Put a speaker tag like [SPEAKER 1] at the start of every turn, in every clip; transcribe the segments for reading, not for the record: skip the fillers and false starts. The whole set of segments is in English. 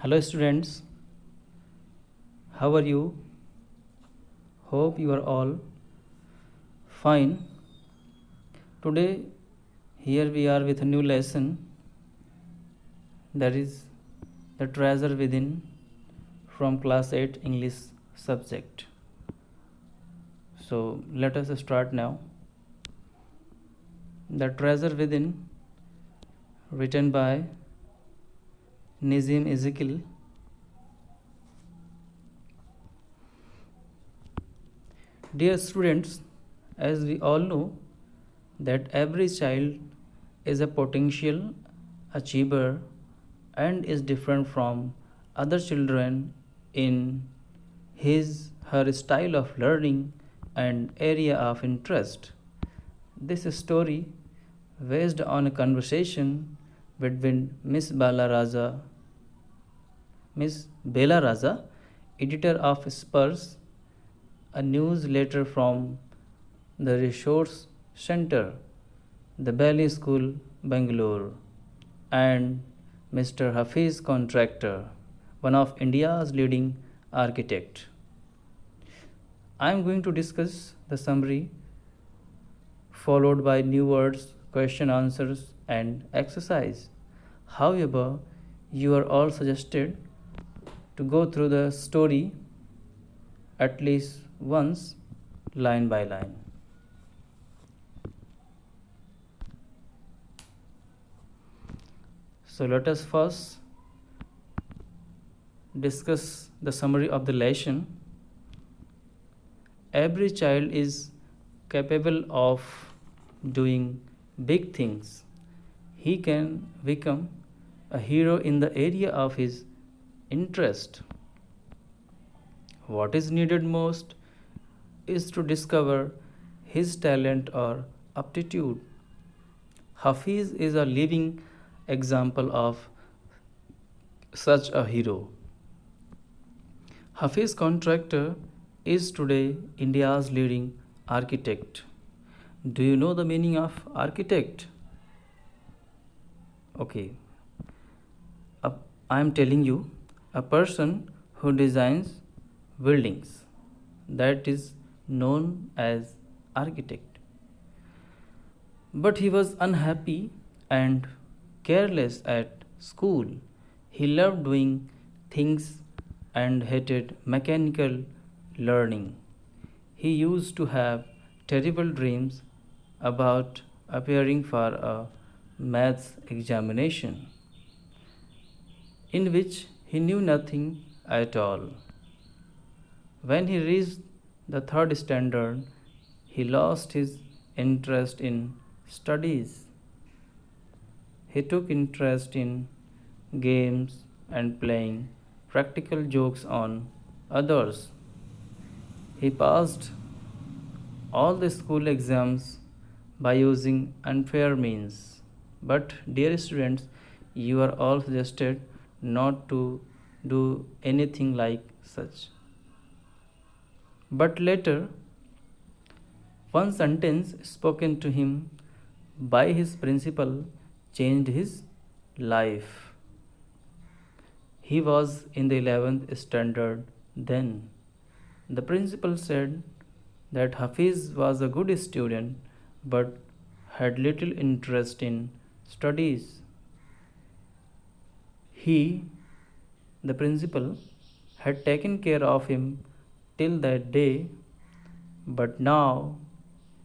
[SPEAKER 1] Hello, students. How are you? Hope you are all fine. Today, here we are with a new lesson, that is The Treasure Within from class 8 English subject. So, let us start now. The Treasure Within, written by Nizim Ezekiel. Dear students, as we all know that every child is a potential achiever and is different from other children in his her style of learning and area of interest. This story based on a conversation between Miss Bela Raza, editor of Spurs, a newsletter from the Resource Center, the Bailey School, Bangalore, and Mr. Hafiz Contractor, one of India's leading architect. I am going to discuss the summary followed by new words, question answers and exercise. However, you are all suggested to go through the story at least once, line by line. So let us first discuss the summary of the lesson. Every child is capable of doing big things. He can become a hero in the area of his interest. What is needed most is to discover his talent or aptitude. Hafiz is a living example of such a hero. Hafiz Contractor is today India's leading architect. Do you know the meaning of architect? Okay, I am telling you, a person who designs buildings, that is known as architect. But he was unhappy and careless at school. He loved doing things and hated mechanical learning. He used to have terrible dreams about appearing for a maths examination in which he knew nothing at all. When he reached the third standard, he lost his interest in studies. He took interest in games and playing practical jokes on others. He passed all the school exams by using unfair means. But, dear students, you are all suggested not to do anything like such. But later, one sentence spoken to him by his principal changed his life. He was in the 11th standard then. The principal said that Hafiz was a good student but had little interest in studies. He, the principal, had taken care of him till that day, but now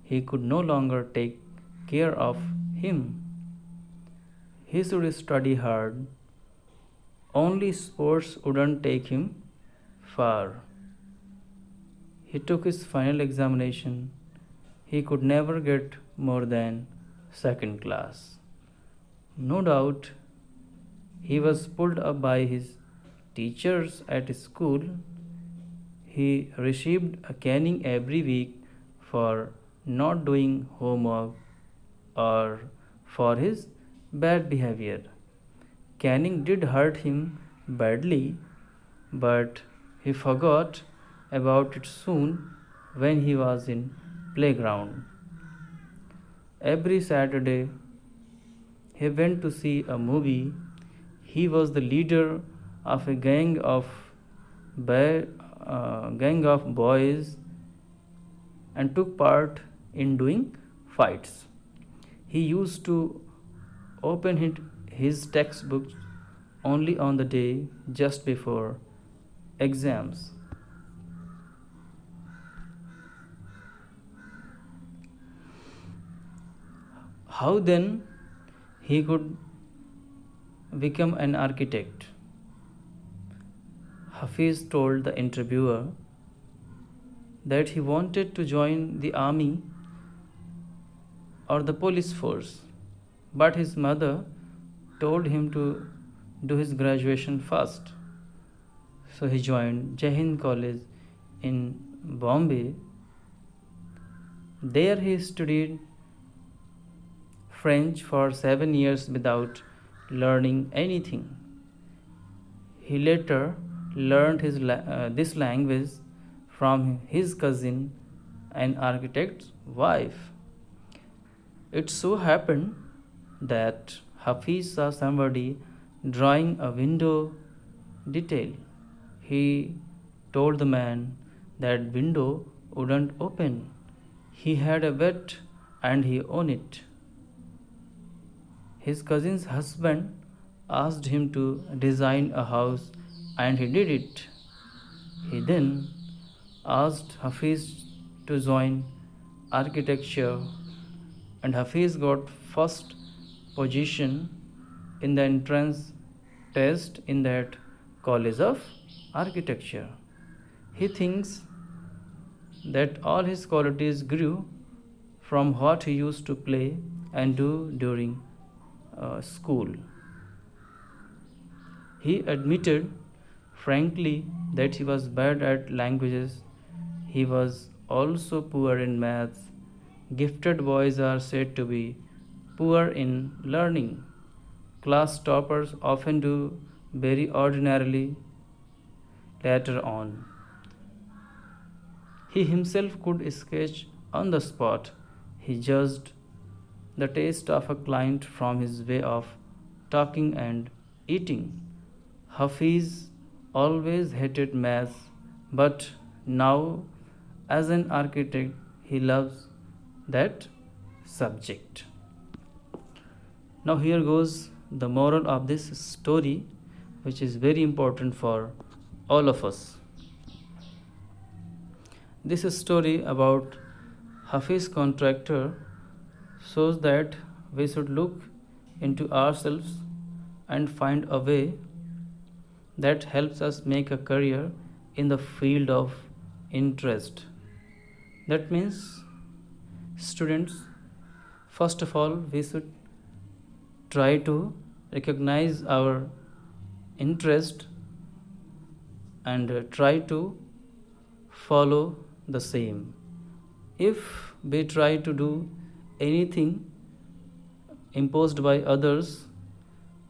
[SPEAKER 1] he could no longer take care of him. He should study hard. Only sports wouldn't take him far. He took his final examination. He could never get more than second class. No doubt he was pulled up by his teachers at school. He received a caning every week for not doing homework or for his bad behavior. Caning did hurt him badly, but he forgot about it soon when he was in playground. Every Saturday he went to see a movie. He was the leader of a gang of boys and took part in doing fights. He used to open his textbooks only on the day just before exams. How then he could become an architect? Hafiz told the interviewer that he wanted to join the army or the police force, but his mother told him to do his graduation first. So he joined Jai Hind College in Bombay. There he studied French for 7 years without learning anything. He later learned this language from his cousin, an architect's wife. It so happened that Hafiz saw somebody drawing a window detail. He told the man that window wouldn't open. He had a bet and he owned it. His cousin's husband asked him to design a house and he did it. He then asked Hafiz to join architecture and Hafiz got first position in the entrance test in that college of architecture. He thinks that all his qualities grew from what he used to play and do during school. He admitted frankly that he was bad at languages. He was also poor in maths. Gifted boys are said to be poor in learning. Class toppers often do very ordinarily later on. He himself could sketch on the spot. He judged the taste of a client from his way of talking and eating. Hafiz always hated maths, but now, as an architect, he loves that subject. Now, here goes the moral of this story, which is very important for all of us. This story about Hafiz contractor shows that we should look into ourselves and find a way that helps us make a career in the field of interest. That means, students, first of all, we should try to recognize our interest and try to follow the same. If we try to do anything imposed by others,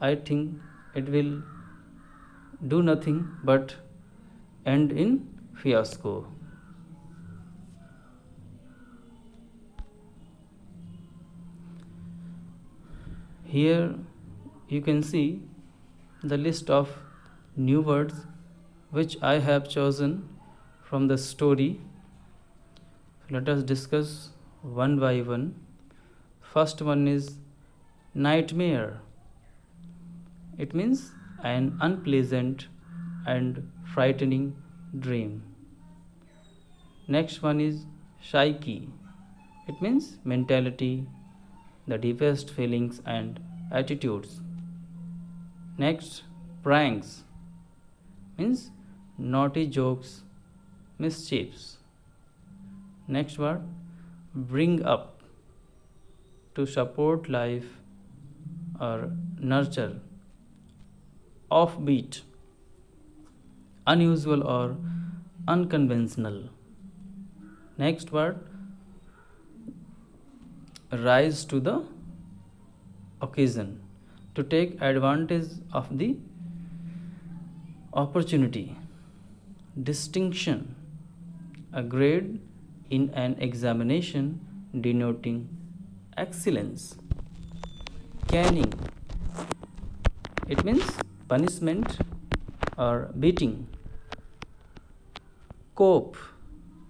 [SPEAKER 1] I think it will do nothing but end in fiasco. Here you can see the list of new words which I have chosen from the story. Let us discuss one by one. First one is nightmare. It means an unpleasant and frightening dream. Next one is psyche. It means mentality, the deepest feelings and attitudes. Next, pranks means naughty jokes, mischiefs. Next word, bring up, to support life or nurture. Offbeat, unusual or unconventional. Next word, rise to the occasion, to take advantage of the opportunity. Distinction, a grade in an examination denoting excellence. Caning, it means punishment or beating. Cope,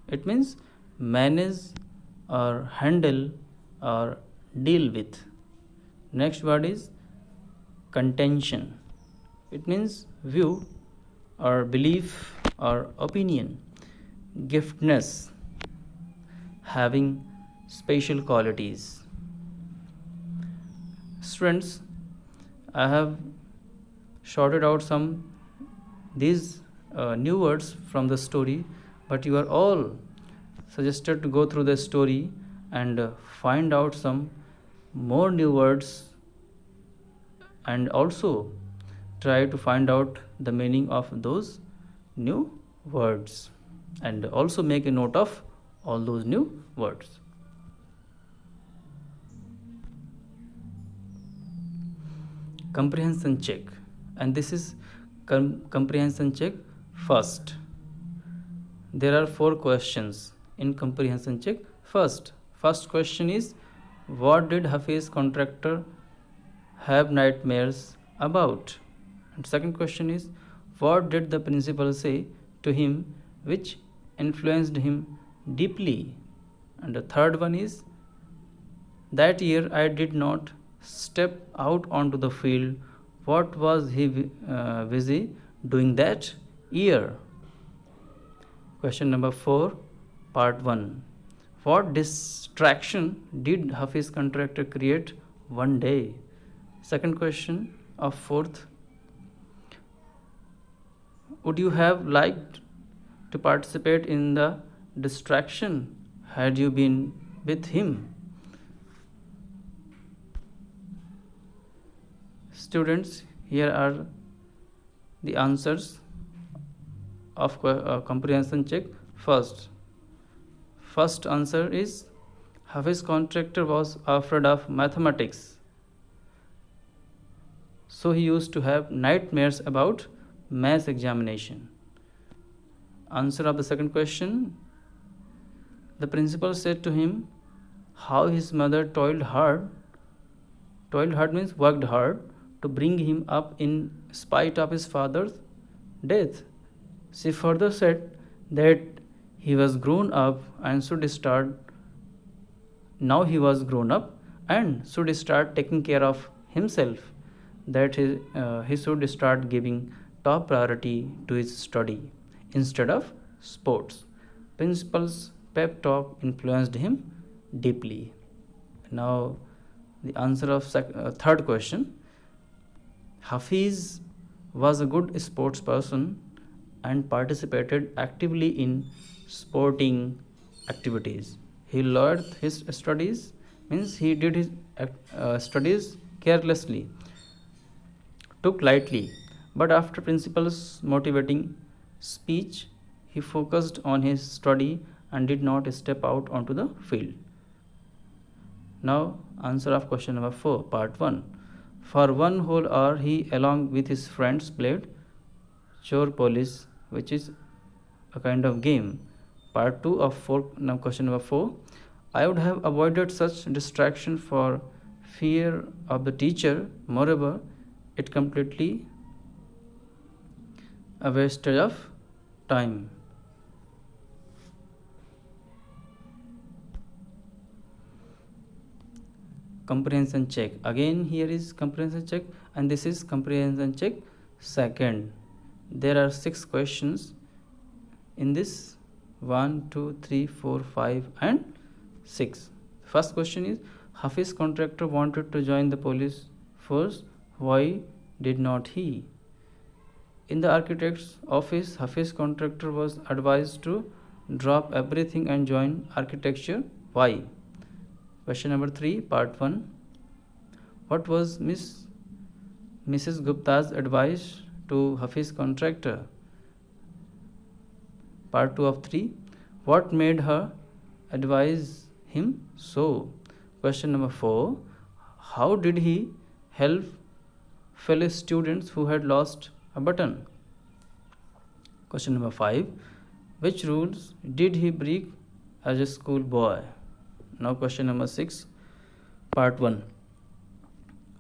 [SPEAKER 1] it means manage or handle or deal with. Next word is contention, it means view or belief or opinion. Giftedness, having special qualities. Students, I have shorted out some these new words from the story, but you are all suggested to go through the story and find out some more new words, and also try to find out the meaning of those new words, and also make a note of all those new words. Comprehension check, and this is comprehension check first. There are 4 questions in comprehension check. First question is, what did Hafiz contractor have nightmares about? And second question is, what did the principal say to him which influenced him deeply? And the third one is, that year I did not step out onto the field. What was he busy doing that year? Question number 4, part 1. What distraction did Hafiz contractor create one day? Second question of 4th. Would you have liked to participate in the distraction had you been with him? Students, here are the answers of comprehension check. First answer is, Hafiz contractor was afraid of mathematics, so he used to have nightmares about maths examination. Answer of the second question, the principal said to him how his mother toiled hard means worked hard, to bring him up in spite of his father's death. She further said that he was grown up and should start now he was grown up and should start taking care of himself, that he should start giving top priority to his study instead of sports. Principal's pep talk influenced him deeply. Now the answer of third question, Hafiz was a good sports person and participated actively in sporting activities. He learned his studies, means he did his studies carelessly, took lightly, but after principal's motivating speech, he focused on his study and did not step out onto the field. Now, answer of question number 4, part 1. For 1 whole hour, he, along with his friends, played chore police, which is a kind of game. Part 2 of question number 4. I would have avoided such distraction for fear of the teacher. Moreover, it completely a wastage of time. Comprehension check. Again, here is comprehension check, and this is comprehension check second. There are 6 questions in this, 1, 2, 3, 4, 5 and 6. First question is, Hafiz contractor wanted to join the police force. Why did not he? In the architect's office, Hafiz contractor was advised to drop everything and join architecture. Why? Question number 3, part 1. What was Mrs. Gupta's advice to Hafiz contractor? Part 2 of 3. What made her advise him so? Question number 4. How did he help fellow students who had lost a button? Question number 5. Which rules did he break as a school boy? Now question number 6, part 1.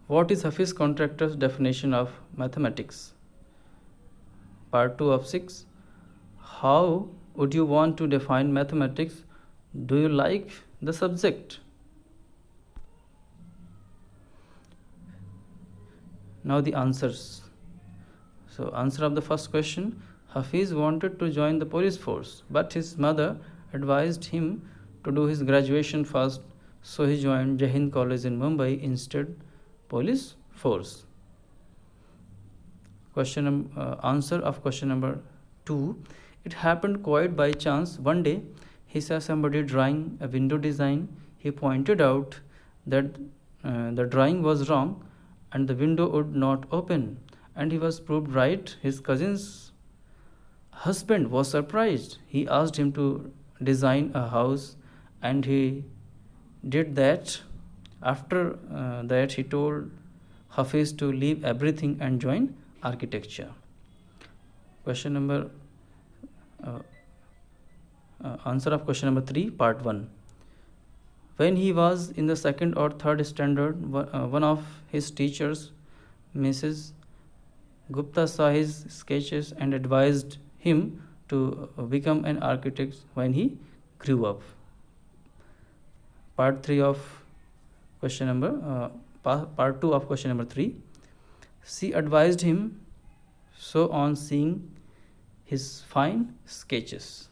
[SPEAKER 1] What is Hafiz contractor's definition of mathematics? Part 2 of 6. How would you want to define mathematics? Do you like the subject? Now the answers. So answer of the first question, Hafiz wanted to join the police force, but his mother advised him to do his graduation first, so he joined Jahind College in Mumbai instead police force. Answer of question number 2. It happened quite by chance. One day he saw somebody drawing a window design. He pointed out that the drawing was wrong and the window would not open, and he was proved right. His cousin's husband was surprised. He asked him to design a house, and he did that. After that, he told Hafiz to leave everything and join architecture. Question number Answer of question number 3, part 1. When he was in the second or third standard, one of his teachers, Mrs. Gupta, saw his sketches and advised him to become an architect when he grew up. Part 2 of question number 3. She advised him so on seeing his fine sketches.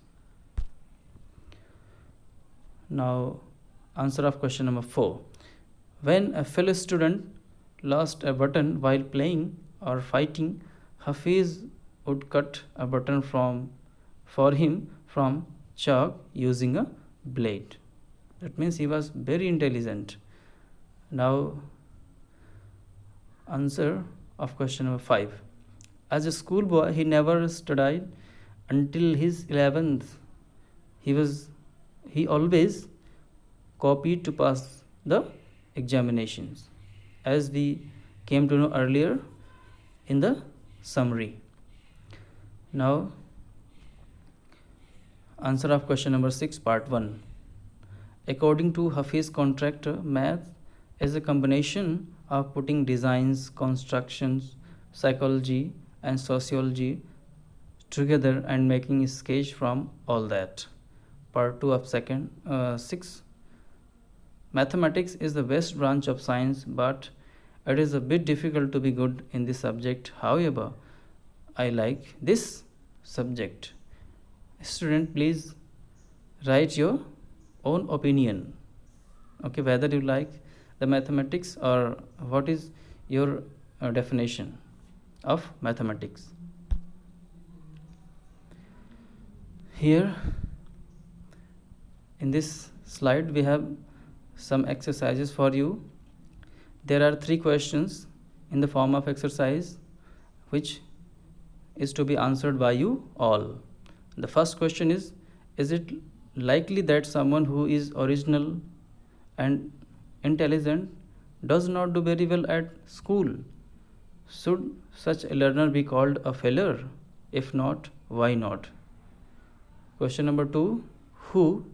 [SPEAKER 1] Now answer of question number 4. When a fellow student lost a button while playing or fighting, Hafiz would cut a button for him from chalk using a blade. That means he was very intelligent. Now answer of question number 5. As a schoolboy, he never studied until his 11th. He always copied to pass the examinations, as we came to know earlier in the summary. Now answer of question number 6, part 1. According to Hafiz contractor, math is a combination of putting designs, constructions, psychology and sociology together and making a sketch from all that. Part 2 of 6. Mathematics is the best branch of science, but it is a bit difficult to be good in this subject. However, I like this subject. Student, please write your own opinion. Okay, whether you like the mathematics or what is your definition of mathematics. Here in this slide we have some exercises for you. There are 3 questions in the form of exercise which is to be answered by you all. The first question is it likely that someone who is original and intelligent does not do very well at school? Should such a learner be called a failure? If not, why not? Question number 2. Who,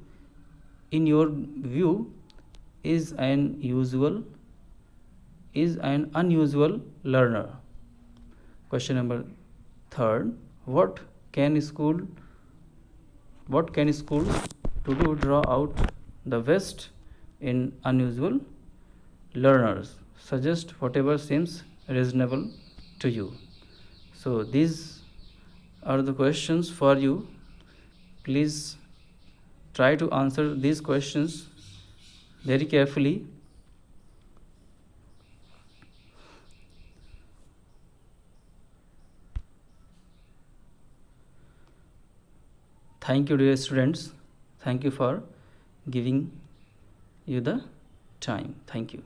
[SPEAKER 1] in your view, is an unusual learner? Question number 3. What can schools to do draw out the best in unusual learners? Suggest whatever seems reasonable to you. So these are the questions for you. Please try to answer these questions very carefully. Thank you, dear students. Thank you for giving you the time. Thank you.